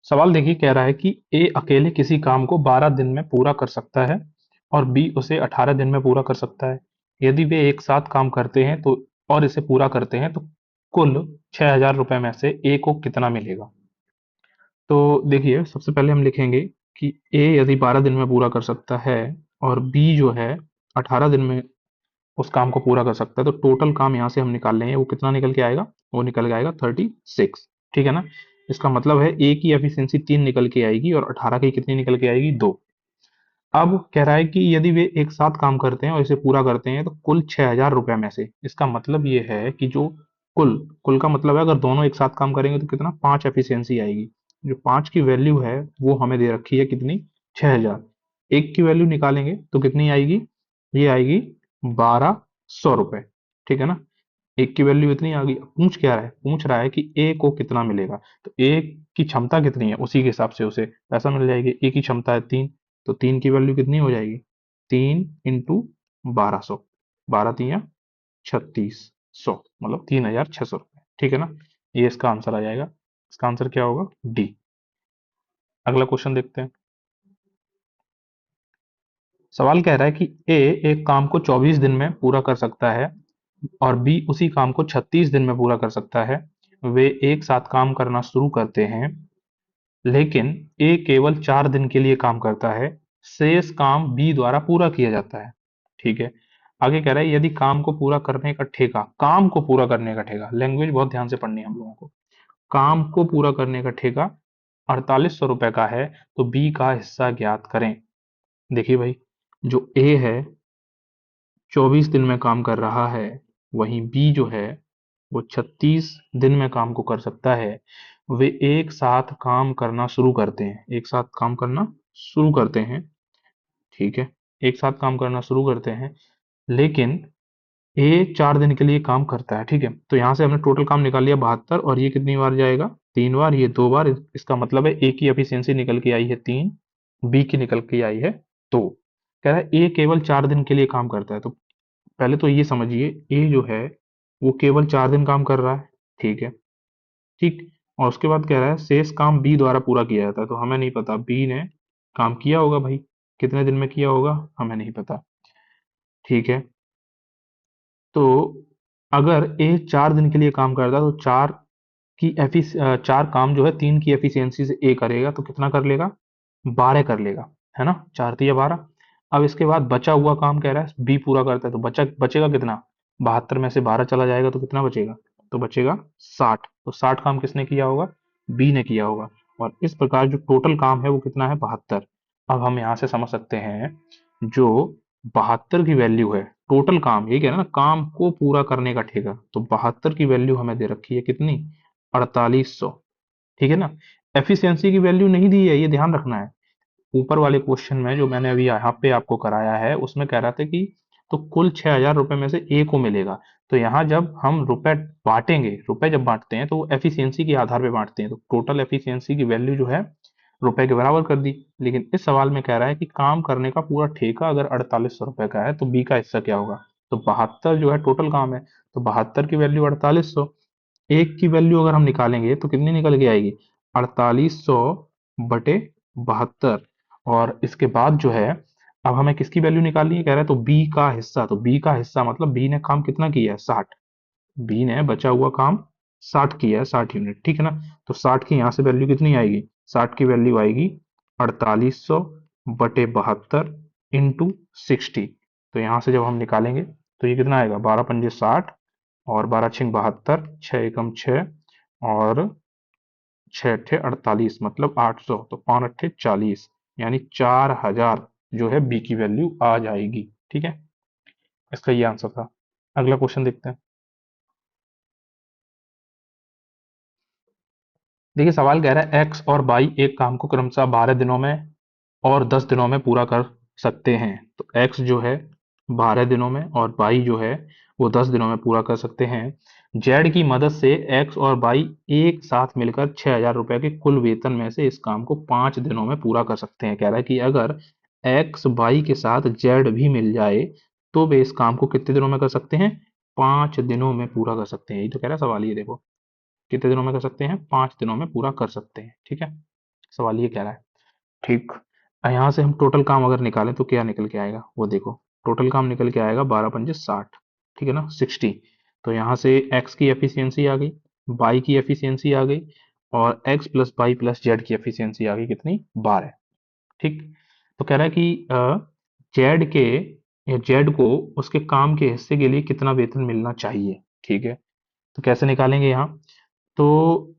सवाल देखिए, कह रहा है कि ए अकेले किसी काम को 12 दिन में पूरा कर सकता है और बी उसे 18 दिन में पूरा कर सकता है। यदि वे एक साथ काम करते हैं तो और इसे पूरा करते हैं तो कुल 6,000 रुपए में से ए को कितना मिलेगा। तो देखिए, सबसे पहले हम लिखेंगे कि ए यदि 12 दिन में पूरा कर सकता है और बी जो है 18 दिन में उस काम को पूरा कर सकता है, तो टोटल काम यहाँ से हम निकाल लेंगे, वो कितना निकल के आएगा, वो निकल के आएगा 36। ठीक है ना। इसका मतलब है ए की एफिशिएंसी 3 निकल के आएगी और 18 की कितनी निकल के आएगी, 2। अब कह रहा है कि यदि वे एक साथ काम करते हैं और इसे पूरा करते हैं तो कुल 6,000 रुपए में से, इसका मतलब ये है कि जो कुल कुल का मतलब है अगर दोनों एक साथ काम करेंगे तो कितना, 5 एफिशिएंसी आएगी। जो 5 की वैल्यू है वो हमें दे रखी है कितनी, 6,000। एक की वैल्यू निकालेंगे तो कितनी आएगी, ये आएगी 1,200 रुपए। ठीक है ना। एक की वैल्यू इतनी आ गई। पूछ क्या रहा है, पूछ रहा है कि ए को कितना मिलेगा। तो ए की क्षमता कितनी है, उसी के हिसाब से उसे पैसा मिल जाएगी। ए की क्षमता है 3, तो 3 की वैल्यू कितनी हो जाएगी, 3 इंटू 1200, 12×3 = 3600, मतलब 3,600 रुपये। ठीक है ना। ये इसका आंसर आ जाएगा। इसका आंसर क्या होगा, डी। अगला क्वेश्चन देखते हैं। सवाल कह रहा है कि ए एक काम को 24 दिन में पूरा कर सकता है और बी उसी काम को 36 दिन में पूरा कर सकता है। वे एक साथ काम करना शुरू करते हैं, लेकिन ए केवल 4 दिन के लिए काम करता है। शेष काम बी द्वारा पूरा किया जाता है। ठीक है। आगे कह रहा है यदि काम को पूरा करने का ठेका, लैंग्वेज बहुत ध्यान से पढ़नी है हम लोगों को। काम को पूरा करने का ठेका 4,800 रुपए का है, तो बी का हिस्सा ज्ञात करें। देखिए भाई, जो ए है 24 दिन में काम कर रहा है, वहीं बी जो है वो 36 दिन में काम को कर सकता है। वे एक साथ काम करना शुरू करते हैं, एक साथ काम करना शुरू करते हैं। ठीक है। एक साथ काम करना शुरू करते हैं, लेकिन ए 4 दिन के लिए काम करता है। ठीक है। तो यहां से हमने टोटल काम निकाल लिया 72, और ये कितनी बार जाएगा, 3 बार, ये 2 बार। इसका मतलब है ए की एफिशिएंसी निकल के आई है 3, बी की निकल के आई है 2। कह रहा है ए केवल 4 दिन के लिए काम करता है। तो पहले तो ये समझिए, ए जो है वो केवल 4 दिन काम कर रहा है। ठीक है। ठीक। और उसके बाद कह रहा है शेष काम बी द्वारा पूरा किया जाता है। तो हमें नहीं पता बी ने काम किया होगा भाई, कितने दिन में किया होगा हमें नहीं पता। ठीक है। तो अगर ए 4 दिन के लिए काम करता है तो चार काम जो है 3 की एफिशिएंसी से ए करेगा तो कितना कर लेगा, 12 कर लेगा। है ना, 4×3 = 12। अब इसके बाद बचा हुआ काम कह रहा है बी पूरा करता है, तो बचेगा कितना, 72 में से 12 चला जाएगा तो कितना बचेगा, तो बचेगा 60। तो 60 काम किसने किया होगा, बी ने किया होगा। और इस प्रकार जो टोटल काम है वो कितना है, 72। अब हम यहाँ से समझ सकते हैं, जो 72 की वैल्यू है, टोटल काम, यही कह रहा है ना, काम को पूरा करने का ठेका, तो 72 की वैल्यू हमें दे रखी है कितनी, 4,800। ठीक है ना। एफिशिएंसी की वैल्यू नहीं दी है, ये ध्यान रखना है। ऊपर वाले क्वेश्चन में जो मैंने अभी यहाँ पे आपको कराया है उसमें कह रहा था कि तो कुल 6,000 रुपए में से ए को मिलेगा। तो यहाँ जब हम रुपए बांटेंगे, रुपए जब बांटते हैं तो वो एफिशिएंसी के आधार पे बांटते हैं, तो टोटल एफिशिएंसी की वैल्यू जो है रुपए के बराबर कर दी। लेकिन इस सवाल में कह रहा है कि काम करने का पूरा ठेका अगर 4,800 रुपए का है तो बी का हिस्सा क्या होगा। तो 72 जो है टोटल काम है, तो 72 की वैल्यू 4,800। एक की वैल्यू अगर हम निकालेंगे तो कितनी निकल के आएगी, 4,800/72। और इसके बाद जो है, अब हमें किसकी वैल्यू निकालनी है, कह रहा है तो बी का हिस्सा। तो बी का हिस्सा मतलब बी ने काम कितना किया है, 60। बी ने बचा हुआ काम 60 किया है, 60 यूनिट। ठीक है ना। तो 60 की यहाँ से वैल्यू कितनी आएगी, 60 की वैल्यू आएगी 4,800/72 इंटू 60। तो यहाँ से जब हम निकालेंगे तो ये कितना आएगा, 12×5 = 60, और 12×6 = 72, 6×1 = 6, और 6×8 = 48, मतलब 800। तो 5×8 = 40, यानी 4,000 जो है बी की वैल्यू आ जाएगी। ठीक है। इसका ये आंसर था। अगला क्वेश्चन देखते हैं। देखिए, सवाल कह रहा है एक्स और वाई एक काम को क्रमशः 12 दिनों में और 10 दिनों में पूरा कर सकते हैं। तो एक्स जो है 12 दिनों में और वाई जो है वो 10 दिनों में पूरा कर सकते हैं। जेड की मदद से एक्स और वाई एक साथ मिलकर 6,000 रुपए के कुल वेतन में से इस काम को 5 दिनों में पूरा कर सकते हैं। कह रहा है कि अगर एक्स वाई के साथ जेड भी मिल जाए तो वे इस काम को कितने दिनों में कर सकते हैं, 5 दिनों में पूरा कर सकते हैं। यही तो कह रहा है सवाल, ये देखो कितने दिनों में कर सकते हैं, 5 दिनों में पूरा कर सकते हैं। ठीक है। सवाल ये कह रहा है। ठीक। यहाँ से हम टोटल काम अगर निकालें तो क्या निकल के आएगा वो देखो। टोटल काम निकल के आएगा 12×5 = 60। ठीक है ना, 60। तो यहाँ से x की एफिशिएंसी आ गई, y की एफिशिएंसी आ गई, और x plus Y plus Z की एफिशिएंसी आ गई कितनी, 12। ठीक। तो कह रहा है कि जेड के या जेड को उसके काम के हिस्से के लिए कितना वेतन मिलना चाहिए। ठीक है। तो कैसे निकालेंगे यहाँ, तो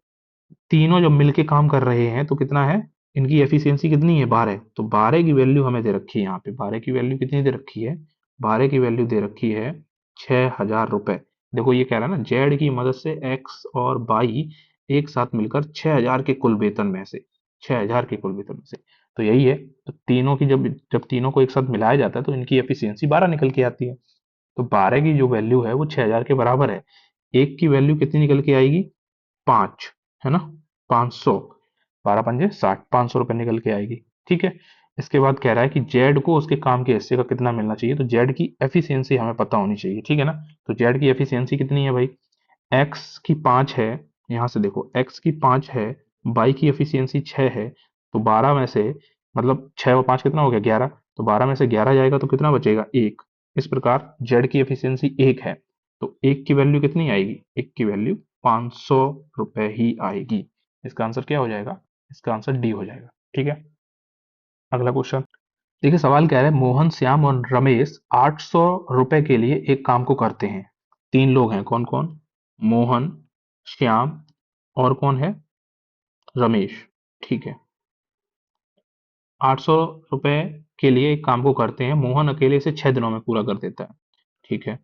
तीनों जब मिलके काम कर रहे हैं तो कितना है, इनकी एफिशिएंसी कितनी है, 12। तो 12 की वैल्यू हमें दे रखी है यहाँ पे। 12 की वैल्यू कितनी दे रखी है, 12 की वैल्यू दे रखी है 6,000 रुपए। देखो ये कह रहा है ना, जेड की मदद से एक्स और बाई एक साथ मिलकर 6,000 के कुल वेतन में से, 6,000 के कुल वेतन में से। तो यही है। तो तीनों की जब जब तीनों को एक साथ मिलाया जाता है तो इनकी एफिशिएंसी 12 निकल के आती है। तो 12 की जो वैल्यू है वो 6,000 के बराबर है। एक की वैल्यू कितनी निकल के आएगी, 5, है ना, 500। 12×5 = 60, 500 रुपये निकल के आएगी। ठीक है। इसके बाद कह रहा है कि जेड को उसके काम के हिस्से का कितना मिलना चाहिए। तो जेड की एफिशिएंसी हमें पता होनी चाहिए। ठीक है ना। तो जेड की एफिशिएंसी कितनी है भाई, एक्स की 5 है, यहाँ से देखो एक्स की 5 है, बाई की एफिशिएंसी 6 है। तो 12 में से, मतलब 6 और 5 कितना हो गया, 11। तो 12 में से 11 जाएगा तो कितना बचेगा, 1। इस प्रकार जेड की एफिशिएंसी 1 है। तो 1 की वैल्यू कितनी आएगी, 1 की वैल्यू 500 रुपए ही आएगी। इसका आंसर क्या हो जाएगा, इसका आंसर डी हो जाएगा। ठीक है। अगला क्वेश्चन देखिए, सवाल कह रहा है मोहन, श्याम और रमेश 800 रुपए के लिए एक काम को करते हैं। तीन लोग हैं, कौन कौन, मोहन, श्याम और कौन है, रमेश। ठीक है। 800 रुपए के लिए एक काम को करते हैं, मोहन अकेले इसे 6 दिनों में पूरा कर देता है। ठीक है।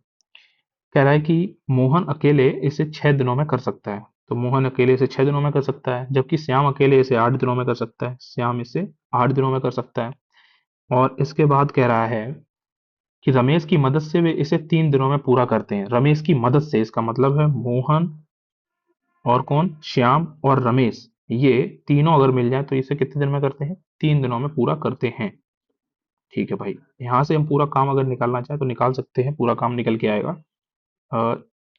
कह रहा है कि मोहन अकेले इसे 6 दिनों में कर सकता है। तो मोहन अकेले इसे 6 दिनों में कर सकता है, जबकि श्याम अकेले इसे 8 दिनों में कर सकता है। श्याम इसे 8 दिनों में कर सकता है। और इसके बाद कह रहा है कि रमेश की मदद से वे इसे 3 दिनों में पूरा करते हैं। रमेश की मदद से, इसका मतलब है मोहन और कौन, श्याम और रमेश, ये तीनों अगर मिल जाए तो इसे कितने दिन में करते हैं, 3 दिनों में पूरा करते हैं। ठीक है भाई। यहाँ से हम पूरा काम अगर निकालना चाहें तो निकाल सकते हैं। पूरा काम निकल के आएगा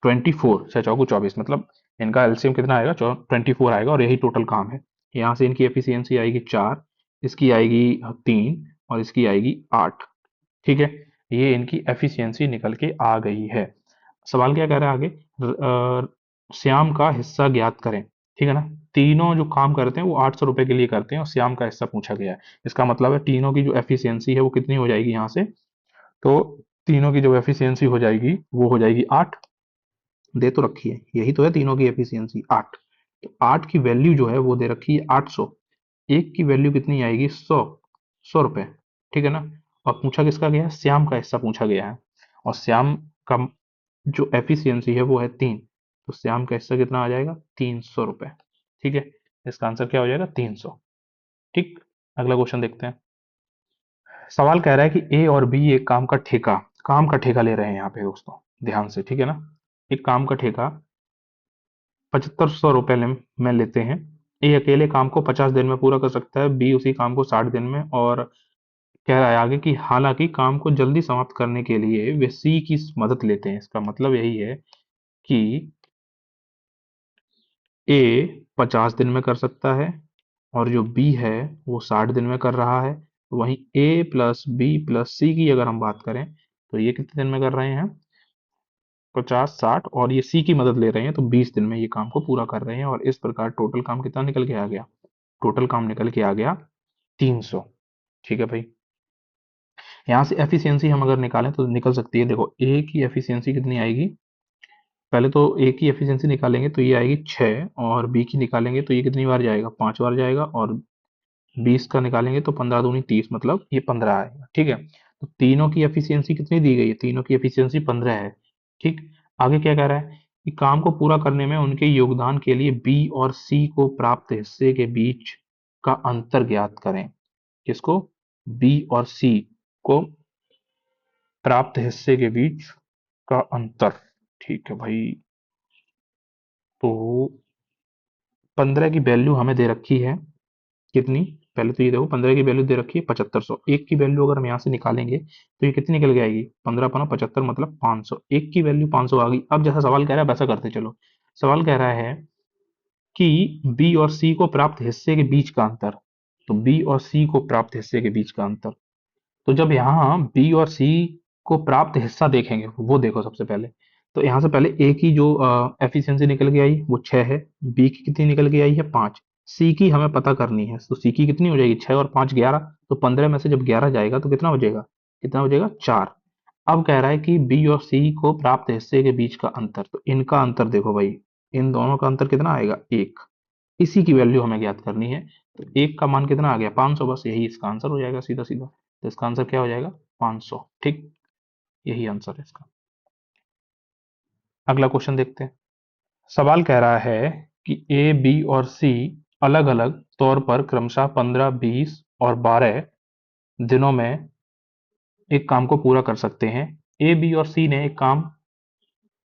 24 से चौको 24, मतलब इनका एलसीएम कितना आएगा, 24 आएगा, और यही टोटल काम है। यहाँ से इनकी एफिशिएंसी आएगी 4, इसकी आएगी 3, और इसकी आएगी 8। ठीक है। ये इनकी एफिशिएंसी निकल के आ गई है। सवाल क्या कह रहा है आगे, श्याम का हिस्सा ज्ञात करें। ठीक है ना। तीनों जो काम करते हैं वो 800 रुपए के लिए करते हैं, और श्याम का हिस्सा पूछा गया है। इसका मतलब है तीनों की जो एफिशिएंसी है वो कितनी हो जाएगी यहाँ से, तो तीनों की जो एफिशिएंसी हो जाएगी वो हो जाएगी 8। दे तो रखी है, यही तो है तीनों की एफिशिएंसी 8। तो 8 की वैल्यू जो है वो दे रखी है 800। एक की वैल्यू कितनी आएगी, 100, 100 रुपए। ठीक है ना। और पूछा किसका गया है, श्याम का हिस्सा पूछा गया है। और श्याम का जो एफिशिएंसी है वो है 3। तो श्याम का हिस्सा कितना आ जाएगा, 300 रुपए। ठीक है। इसका आंसर क्या हो जाएगा, 300। ठीक। अगला क्वेश्चन देखते हैं। सवाल कह रहा है कि ए और बी एक काम का ठेका ले रहे हैं यहाँ पे दोस्तों, ध्यान से। ठीक है ना। एक काम का ठेका 7,500 रुपए में लेते हैं। ए अकेले काम को 50 दिन में पूरा कर सकता है, बी उसी काम को 60 दिन में। और कह रहा है आगे कि हालांकि काम को जल्दी समाप्त करने के लिए वे सी की मदद लेते हैं। इसका मतलब यही है कि ए 50 दिन में कर सकता है, और जो बी है वो 60 दिन में कर रहा है। वहीं ए प्लस बी प्लस सी की अगर हम बात करें तो ये कितने दिन में कर रहे हैं, 50, 60, और ये सी की मदद ले रहे हैं तो 20 दिन में ये काम को पूरा कर रहे हैं। और इस प्रकार टोटल काम कितना निकल के आ गया, टोटल काम निकल के आ गया 300। ठीक है भाई। यहाँ से एफिशिएंसी हम अगर निकालें तो निकल सकती है। देखो ए की एफिशिएंसी कितनी आएगी, पहले तो ए की एफिशिएंसी निकालेंगे तो ये आएगी 6, और बी की निकालेंगे तो ये कितनी बार जाएगा, 5 बार जाएगा। और 20 का निकालेंगे तो 15 दूनी 30, मतलब ये 15 आएगा। ठीक है। तो तीनों की एफिशिएंसी कितनी दी गई है, तीनों की एफिशिएंसी 15 है। ठीक। आगे क्या कह रहा है कि काम को पूरा करने में उनके योगदान के लिए बी और सी को प्राप्त हिस्से के बीच का अंतर ज्ञात करें। किसको, बी और सी को प्राप्त हिस्से के बीच का अंतर। ठीक है भाई। तो 15 की वैल्यू हमें दे रखी है कितनी, पहले तो ये देखो 15 की वैल्यू दे रखी है 7500। एक की वैल्यू अगर हम यहाँ से निकालेंगे तो ये कितनी निकल के आएगी, 15×75 मतलब 500। एक की वैल्यू 500 आ गई। अब जैसा सवाल कह रहा है वैसा करते चलो। सवाल कह रहा है कि बी और सी को प्राप्त हिस्से के बीच का अंतर। तो बी और सी को प्राप्त हिस्से के बीच का अंतर, तो जब यहाँ बी और सी को प्राप्त हिस्सा देखेंगे, वो देखो सबसे पहले। तो यहाँ से पहले ए की जो एफिशिएंसी निकल के आई वो 6 है, बी की कितनी निकल के आई है 5, सी की हमें पता करनी है। तो सी की कितनी हो जाएगी 6 और 5 11, तो 15 में से जब 11 जाएगा तो कितना बचेगा 4। अब कह रहा है कि बी और सी को प्राप्त हिस्से के बीच का अंतर, तो इनका अंतर देखो भाई, इन दोनों का अंतर कितना आएगा 1, इसी की वैल्यू हमें ज्ञात करनी है। तो 1 का मान कितना आ गया 500, बस यही इसका आंसर हो जाएगा सीधा सीधा। तो इसका आंसर क्या हो जाएगा 500, ठीक, यही आंसर है इसका। अगला क्वेश्चन देखते हैं। सवाल कह रहा है कि ए बी और सी अलग अलग तौर पर क्रमशः 15 20 और 12 दिनों में एक काम को पूरा कर सकते हैं। ए बी और सी ने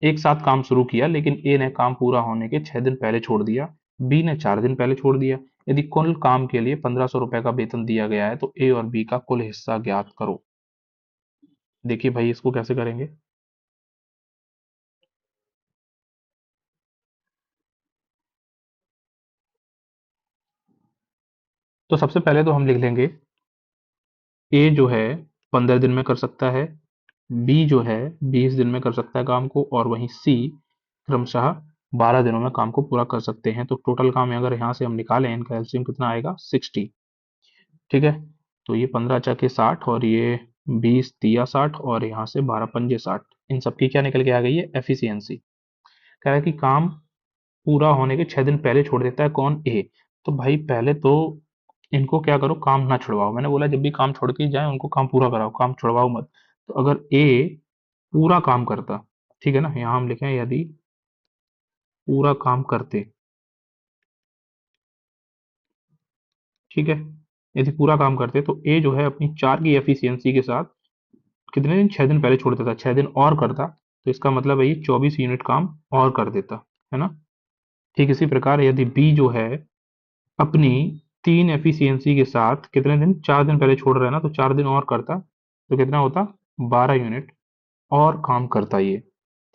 एक साथ काम शुरू किया, लेकिन ए ने काम पूरा होने के 6 दिन पहले छोड़ दिया, बी ने 4 दिन पहले छोड़ दिया। यदि कुल काम के लिए 1500 रुपए का वेतन दिया गया है तो ए और बी का कुल हिस्सा ज्ञात करो। देखिए भाई इसको कैसे करेंगे। तो सबसे पहले तो हम लिख लेंगे ए जो है 15 दिन में कर सकता है, बी जो है 20 दिन में कर सकता है काम को, और वहीं सी क्रमशः 12 दिनों में काम को पूरा कर सकते हैं। तो टोटल काम अगर यहाँ से हम निकालें, इनका एलसीएम कितना आएगा 60, ठीक है। तो ये 15 × 60 और ये 20 × 3 = 60 और यहाँ से 12 × 5 = 60, इन सबकी क्या निकल के आ गई है एफिशिएंसी। कह रहा है कि काम पूरा होने के 6 दिन पहले छोड़ देता है कौन ए। तो भाई पहले तो इनको क्या करो, काम ना छुड़वाओ। मैंने बोला जब भी काम छोड़ के जाए उनको काम पूरा कराओ, काम छुड़वाओ मत। तो अगर ए पूरा काम करता, ठीक है ना, यहाँ हम लिखें यदि पूरा काम करते, ठीक है, यदि पूरा काम करते तो ए जो है अपनी 4 की एफिशिएंसी के साथ कितने दिन 6 दिन पहले छोड़ देता, 6 दिन और करता, तो इसका मतलब है ये 24 यूनिट काम और कर देता, है ना। ठीक इसी प्रकार यदि बी जो है अपनी 3 एफिशिएंसी के साथ कितने दिन 4 दिन पहले छोड़ रहा है ना, तो 4 दिन और करता, तो कितना होता 12 यूनिट और काम करता ये,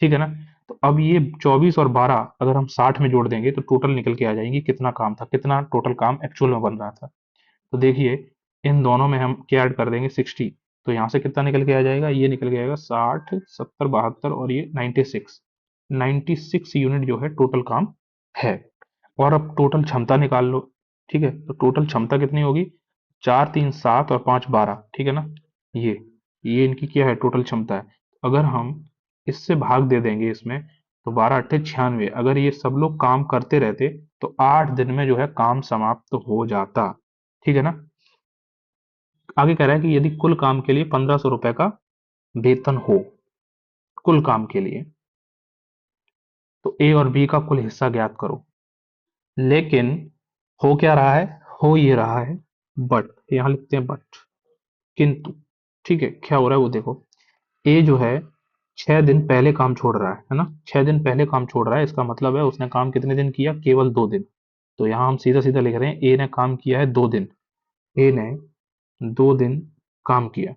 ठीक है ना। तो अब ये 24 और 12 अगर हम 60 में जोड़ देंगे तो टोटल निकल के आ जाएंगे कितना काम था, कितना टोटल काम एक्चुअल में बन रहा था। तो देखिए इन दोनों में हम क्या ऐड कर देंगे 60, तो यहाँ से कितना निकल के आ जाएगा, ये निकल के आएगा 60 70 72 और ये 96 यूनिट जो है टोटल काम है। और अब टोटल क्षमता निकाल लो, ठीक है। तो टोटल क्षमता कितनी होगी 4 3 7 और 5 12, ठीक है ना। ये इनकी क्या है टोटल क्षमता है। अगर हम इससे भाग दे देंगे इसमें, तो 12 8 96, अगर ये सब लोग काम करते रहते तो 8 दिन में जो है काम समाप्त हो जाता, ठीक है ना। आगे कह रहा है कि यदि कुल काम के लिए 1500 रुपए का वेतन हो, कुल काम के लिए, तो ए और बी का कुल हिस्सा ज्ञात करो। लेकिन हो क्या रहा है, हो ये रहा है बट, यहां लिखते हैं बट, किंतु, ठीक है, क्या हो रहा है वो देखो। ए जो है 6 दिन पहले काम छोड़ रहा है ना, 6 दिन पहले काम छोड़ रहा है, इसका मतलब है उसने काम कितने दिन किया, केवल 2 दिन। तो यहां हम सीधा सीधा लिख रहे हैं ए ने काम किया है 2 दिन, ए ने 2 दिन काम किया,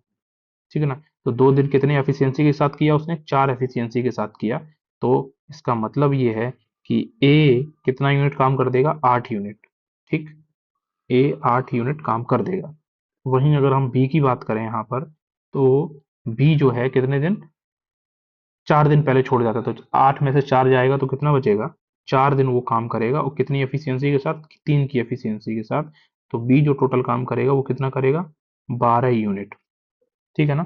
ठीक है ना। तो 2 दिन कितने एफिशिएंसी के साथ किया उसने, 4 एफिशिएंसी के साथ किया। तो इसका मतलब ये है कि ए कितना यूनिट काम कर देगा 8 यूनिट, ठीक, ए 8 यूनिट काम कर देगा। वहीं अगर हम बी की बात करें यहाँ पर, तो बी जो है कितने दिन 4 दिन पहले छोड़ जाता है, तो 8 में से 4 जाएगा तो कितना बचेगा, 4 दिन वो काम करेगा और कितनी एफिशिएंसी के साथ 3 की एफिशिएंसी के साथ। तो बी जो टोटल काम करेगा वो कितना करेगा 12 यूनिट, ठीक है ना।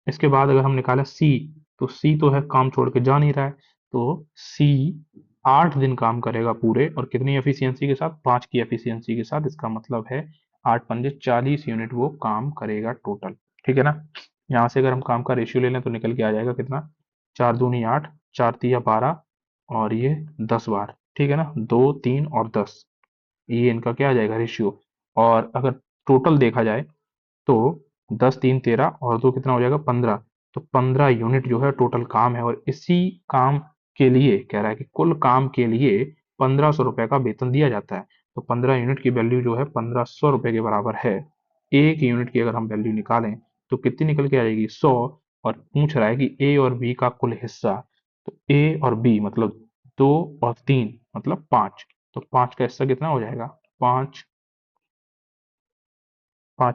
इसके बाद अगर हम निकालें सी, तो सी तो है काम छोड़ के जा नहीं रहा है, तो सी 8 दिन काम करेगा पूरे और कितनी एफिशिएंसी के साथ 5 की एफिशिएंसी के साथ। इसका मतलब है 8 पंजे 40 यूनिट वो काम करेगा टोटल, ठीक है ना। यहाँ से अगर हम काम का रेशियो ले लें तो निकल के आ जाएगा कितना, 4 दूनी 8, 4 तिया 12 और ये 10 बार, ठीक है ना, 2 3 और 10, ये इनका क्या आ जाएगा रेशियो। और अगर टोटल देखा जाए तो 10 3 13 और 2 कितना हो जाएगा 15, तो 15 यूनिट जो है टोटल काम है। और इसी काम के लिए कह रहा है कि कुल काम के लिए 1500 रुपए का वेतन दिया जाता है। तो 15 यूनिट की वैल्यू जो है 1500 रुपए के बराबर है। एक यूनिट की अगर हम वैल्यू निकालें तो कितनी निकल के आ जाएगी 100। और पूछ रहा है कि ए और बी का कुल हिस्सा, तो ए और बी मतलब 2 और 3 मतलब 5, तो 5 का हिस्सा कितना हो जाएगा? 5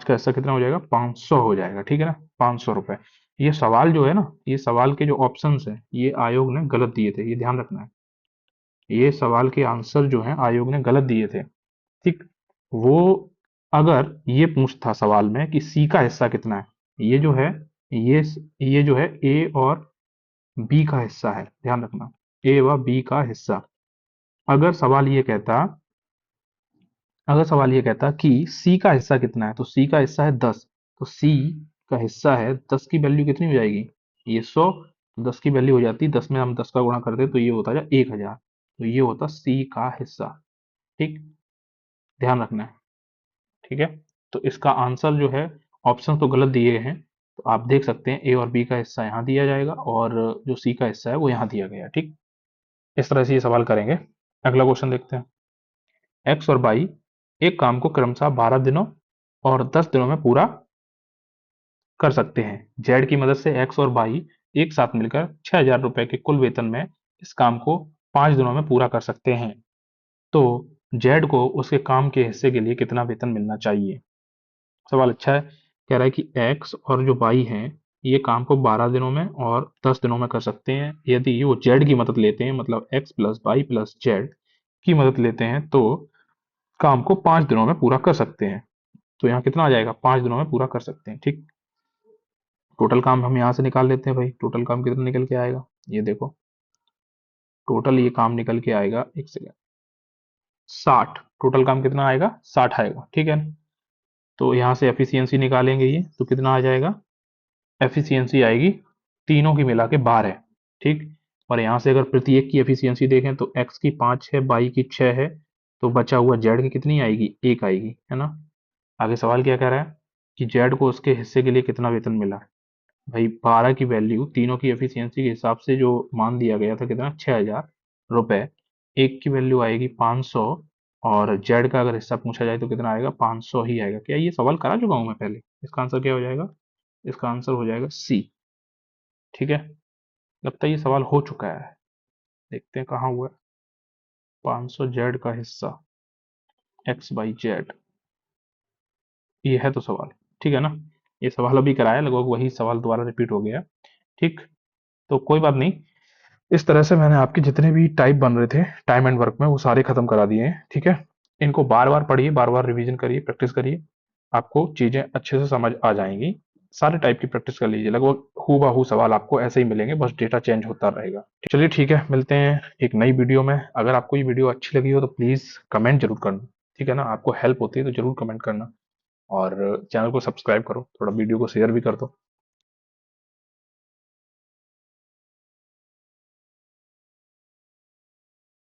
का हिस्सा कितना हो जाएगा? 500 हो जाएगा, ठीक है ना, 500 रुपए। ये सवाल जो है ना, ये सवाल के जो ऑप्शंस हैं ये आयोग ने गलत दिए थे, ये ध्यान रखना है। ये सवाल के आंसर जो हैं आयोग ने गलत दिए थे, ठीक। वो अगर ये पूछता सवाल में कि सी का हिस्सा कितना है, ये जो है, ये ये जो है ए और बी का हिस्सा है, ध्यान रखना, ए व बी का हिस्सा। अगर सवाल ये कहता अगर सवाल ये कहता कि सी का हिस्सा कितना है, तो सी का हिस्सा है 10, तो सी का हिस्सा है 10 की वैल्यू कितनी हो जाएगी? ये 100, 10 की वैल्यू हो जाती, 10 में हम 10 का गुणा करते तो ये होता है 1000, तो ये होता सी का हिस्सा, ठीक, ध्यान रखना है, ठीक है। तो इसका आंसर जो है, ऑप्शन तो गलत दिए गए हैं, तो आप देख सकते हैं ए और बी का हिस्सा यहाँ दिया जाएगा और जो सी का हिस्सा है वो यहाँ दिया गया है, ठीक। इस तरह से ये सवाल करेंगे। अगला क्वेश्चन देखते हैं। एक्स और वाई एक काम को क्रमशः 12 दिनों और 10 दिनों में पूरा कर सकते हैं। जेड की मदद से एक्स और वाई एक साथ मिलकर 6000 रुपए के कुल वेतन में इस काम को 5 दिनों में पूरा कर सकते हैं। तो जेड को उसके काम के हिस्से के लिए कितना वेतन मिलना चाहिए? सवाल अच्छा है। कह रहा है कि एक्स और जो वाई हैं ये काम को 12 दिनों में और 10 दिनों में कर सकते हैं। यदि वो जेड की मदद लेते हैं, मतलब X plus Y plus Z की मदद लेते हैं, तो काम को 5 दिनों में पूरा कर सकते हैं। तो यहाँ कितना आ जाएगा? 5 दिनों में पूरा कर सकते हैं, ठीक। टोटल काम हम यहाँ से निकाल लेते हैं भाई। टोटल काम कितना निकल के आएगा? ये देखो, टोटल ये काम निकल के आएगा, एक सेकेंड, 60। टोटल काम कितना आएगा? 60 आएगा, ठीक है। तो यहाँ से एफिशिएंसी निकालेंगे ये, तो कितना आ जाएगा? एफिशिएंसी आएगी तीनों की मिला के 12, ठीक। और यहाँ से अगर प्रत्येक की एफिशिएंसी देखें तो एक्स की 5 है, वाई की 6 है, तो बचा हुआ जेड की कितनी आएगी? 1 आएगी, है ना। आगे सवाल क्या कह रहा है कि जेड को उसके हिस्से के लिए कितना वेतन मिला? भाई 12 की वैल्यू तीनों की एफिशिएंसी के हिसाब से जो मान दिया गया था, कितना? 6000 रुपए। एक की वैल्यू आएगी 500, और जेड का अगर हिस्सा पूछा जाए तो कितना आएगा? 500 ही आएगा। क्या ये सवाल करा चुका हूं मैं पहले? इसका आंसर क्या हो जाएगा? इसका आंसर हो जाएगा सी, ठीक है। लगता है ये सवाल हो चुका है, देखते हैं कहाँ हुआ है। 500 जेड का हिस्सा, एक्स बाई जेड, ये है तो सवाल, ठीक है ना। ये सवाल अभी कराया, लगभग वही सवाल दोबारा रिपीट हो गया, ठीक। तो कोई बात नहीं। इस तरह से मैंने आपके जितने भी टाइप बन रहे थे टाइम एंड वर्क में, वो सारे खत्म करा दिए हैं, ठीक है। इनको बार बार पढ़िए, बार बार रिवीजन करिए, प्रैक्टिस करिए, आपको चीजें अच्छे से समझ आ जाएंगी। सारे टाइप की प्रैक्टिस कर लीजिए, लगभग हूबहू सवाल आपको ऐसे ही मिलेंगे, बस डेटा चेंज होता रहेगा। चलिए ठीक है, मिलते हैं एक नई वीडियो में। अगर आपको ये वीडियो अच्छी लगी हो तो प्लीज कमेंट जरूर करना, ठीक है ना। आपको हेल्प होती है तो जरूर कमेंट करना, और चैनल को सब्सक्राइब करो, थोड़ा वीडियो को शेयर भी कर दो।